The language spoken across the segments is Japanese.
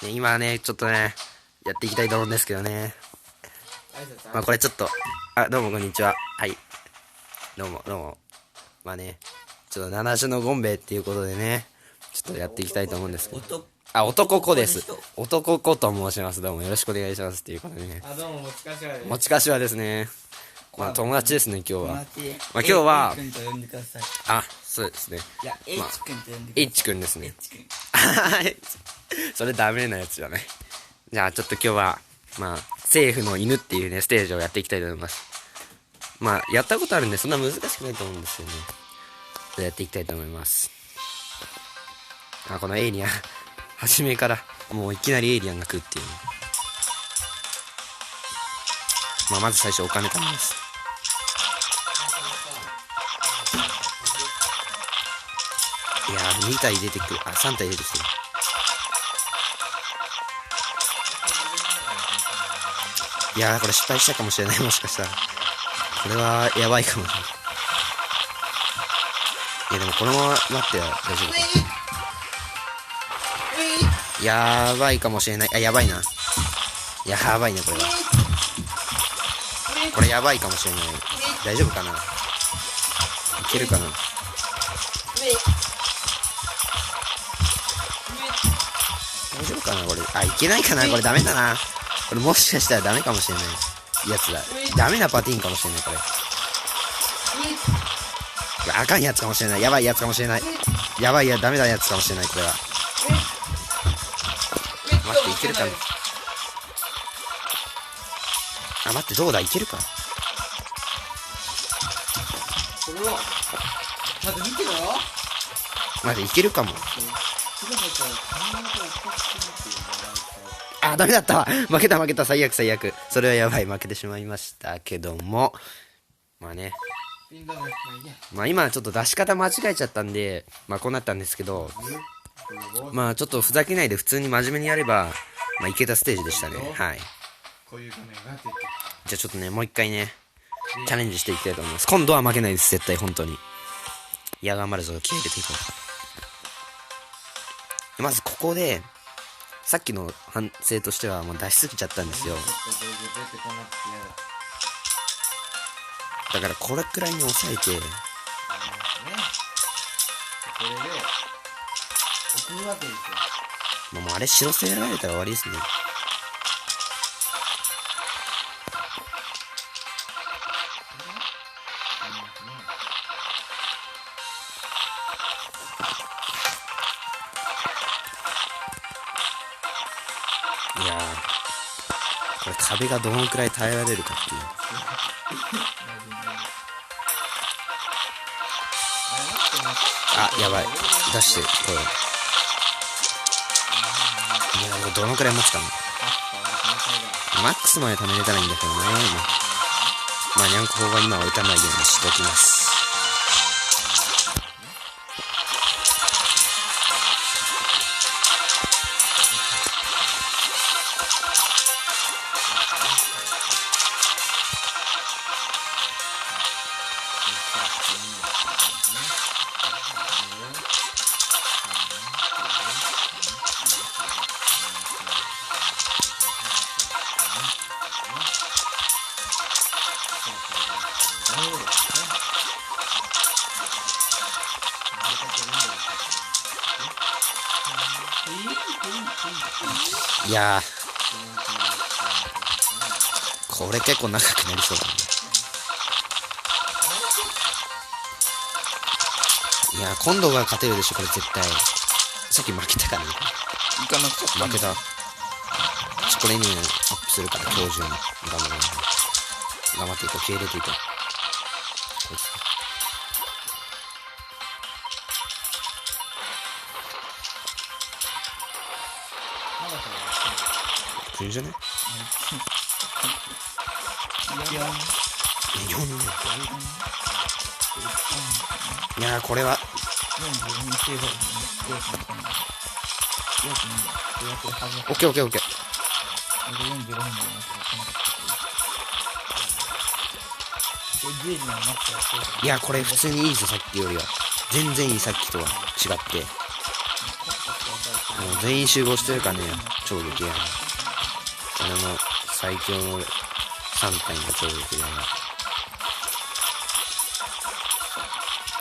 ね、今ね、ちょっとね、やっていきたいと思うんですけどね。まあこれちょっと、どうもこんにちは。はい。どうも。まあね、ちょっと七種のゴンベイっていうことでね、ちょっとやっていきたいと思うんですけど。男子です。男子と申します。どうもよろしくお願いしますっていうことでね。どうも、持ち柏です。持ち柏ですね。まあ友達ですね、今日は。まあ今日は、そうですね。いや、H 君と呼んでください。H 君ですね。H 君。それダメなやつじゃない。じゃあちょっと今日は、まあ、政府の犬っていうね、ステージをやっていきたいと思います。まあ、やったことあるんで、そんな難しくないと思うんですよね。やっていきたいと思います。このエイリアン、初めから、もういきなりエイリアンが来るっていうね。まあ、まず最初お金貯めます。いやー、2体出てくる。3体出てきてる。いやー、これ失敗したかもしれない。もしかしたら。これは、やばいかもしれない。いや、でもこのまま待っては大丈夫か。やばいかもしれない。やばいな。やばいね、これは。これやばいかもしれない。大丈夫かな。いけるかな。大丈夫かな、これ。いけないかな。これダメだな。これもしかしたらダメかもしれないやつだ。ダメなパティーンかもしれない、これ。あかんやつかもしれない。やばいやつかもしれない。ダメなやつかもしれない、これは。待って、いけるかな。待って、どうだ、いけるか。これは、まず見てろよ。待って、いけるかも。ダメだったわ。負けた、最悪。それはやばい、負けてしまいましたけども。まあね。まあ今ちょっと出し方間違えちゃったんで、まあこうなったんですけど、まあちょっとふざけないで普通に真面目にやれば、まあいけたステージでしたね。はい。じゃあちょっとね、もう一回ね、チャレンジしていきたいと思います。今度は負けないです、絶対、本当に。いや、頑張るぞ、気合い入れていこう。まずここで、さっきの反省としてはもう出しすぎちゃったんですよ。だからこれくらいに抑えて、もうあれ白攻められたら終わりですね。いやー、これ壁がどのくらい耐えられるかっていう。やばい。出して、これ。いや、これどのくらい持つかな。マックスまで貯めれたらいいんだけどね。まあ、ニャンコ砲が今は打たないようにしておきます。いやー、これ結構長くなりそうだね。いやー、今度が勝てるでしょ、これ絶対。さっき負けたからね。負けた。これにね、アップするから、今日中に。頑張っていこう、気合い入れていこう。いいんじゃね。いやー、これはオッケー。いや、これ普通にいいぞ、さっきよりは。全然いい、さっきとは違って。もう全員集合してるからね、ち超激レアな。最強の3体が超激レアな。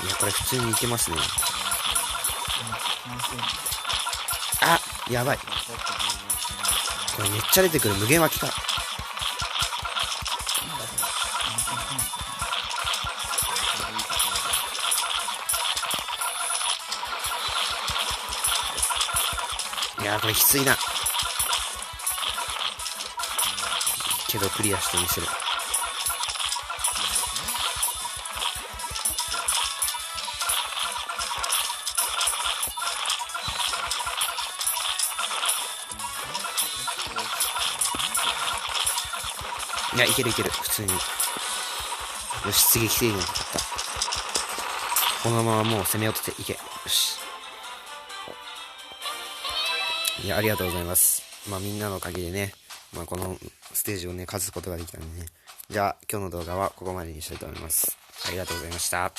いや、これ普通にいけますね。あ、やばい。これめっちゃ出てくる。無限湧きか。いやー、これきついな。けどクリアしてみせる。いや、いけるいける。普通に。よし、次来ていいの。ちょっと。このままもう攻め落ちていけ。よし。いや、ありがとうございます。まあみんなのおかげでね、まあこのステージをね、勝つことができたんでね。じゃあ今日の動画はここまでにしたいと思います。ありがとうございました。